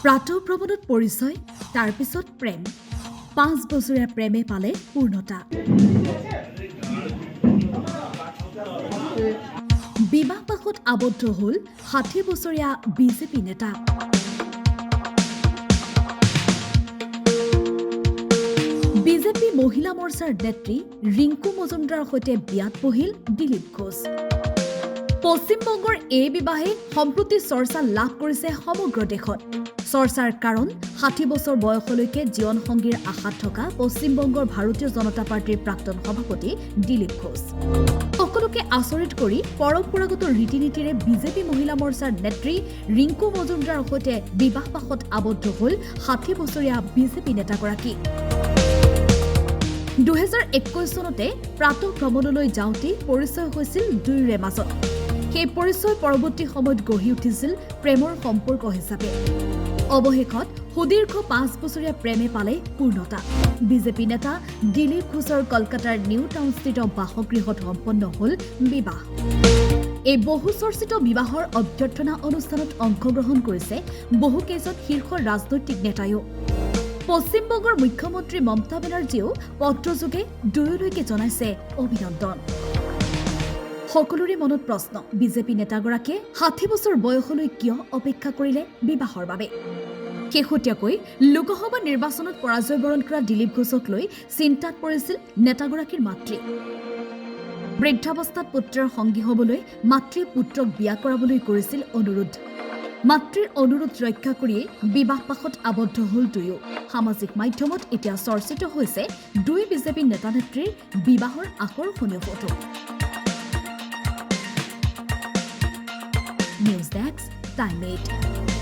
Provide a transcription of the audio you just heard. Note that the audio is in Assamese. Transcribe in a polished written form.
প্ৰাতঃভ্ৰমণত পৰিচয়, তাৰপিছত প্ৰেম। 5 বছৰীয়া প্ৰেমে পালে পূৰ্ণতা। বিবাহপাশত আবদ্ধ হ'ল 60 বছৰীয়া বিজেপি নেতা। বিজেপি মহিলা মৰ্চাৰ নেত্ৰী ৰিংকু মজুমদাৰৰ সৈতে বিয়াত বহিল দিলীপ ঘোষ। পশ্চিমবংগৰ এই বিবাহে সম্প্ৰতি চৰ্চা লাভ কৰিছে সমগ্ৰ দেশত। চৰ্চাৰ কাৰণ 60 বছৰ বয়সলৈকে জীৱনসংগীৰ আশাত থকা পশ্চিমবংগৰ ভাৰতীয় জনতা পাৰ্টীৰ প্ৰাক্তন সভাপতি দিলীপ ঘোষ। সকলোকে আচৰিত কৰি পৰম্পৰাগত ৰীতি নীতিৰে বিজেপি মহিলা মৰ্চাৰ নেত্ৰী ৰিংকু মজুমদাৰৰ সৈতে বিবাহপাশত আবদ্ধ হ'ল 60 বছৰীয়া বিজেপি নেতাগৰাকী। 2021 চনতে প্ৰাতঃভ্ৰমণলৈ যাওঁতে পৰিচয় হৈছিল দুয়োৰে মাজত। সেই পৰিচয় পৰৱৰ্তী সময়ত গঢ়ি উঠিছিল প্ৰেমৰ সম্পৰ্ক হিচাপে। অৱশেষত সুদীৰ্ঘ 5 বছৰীয়া প্ৰেমে পালে পূৰ্ণতা। বিজেপি নেতা দিলীপ ঘোষৰ কলকাতাৰ নিউ টাউনস্থিত বাসগৃহত সম্পন্ন হ'ল বিবাহ। এই বহু চৰ্চিত বিবাহৰ অভ্যৰ্থনা অনুষ্ঠানত অংশগ্ৰহণ কৰিছে বহুকেইজন শীৰ্ষ ৰাজনৈতিক নেতায়ো। পশ্চিমবংগৰ মুখ্যমন্ত্ৰী মমতা বেনাৰ্জীয়েও পত্ৰযোগে দুয়োলৈকে জনাইছে অভিনন্দন। সকলোৰে মনত প্ৰশ্ন, বিজেপি নেতাগৰাকীয়ে 60 বছৰ বয়সলৈ কিয় অপেক্ষা কৰিলে বিবাহৰ বাবে? শেহতীয়াকৈ লোকসভা নিৰ্বাচনত পৰাজয় বৰণ কৰা দিলীপ ঘোষক লৈ চিন্তাত পৰিছিল নেতাগৰাকীৰ মাতৃ। বৃদ্ধাৱস্থাত পুত্ৰৰ সংগী হ'বলৈ মাতৃয়ে পুত্ৰক বিয়া কৰাবলৈ কৰিছিল অনুৰোধ। মাতৃৰ অনুৰোধ ৰক্ষা কৰিয়েই বিবাহপাশত আবদ্ধ হ'ল দুয়ো। সামাজিক মাধ্যমত এতিয়া চৰ্চিত হৈছে দুই বিজেপি নেতা নেত্ৰীৰ বিবাহৰ আকৰ্ষণীয় ফটো। News desk, time 8।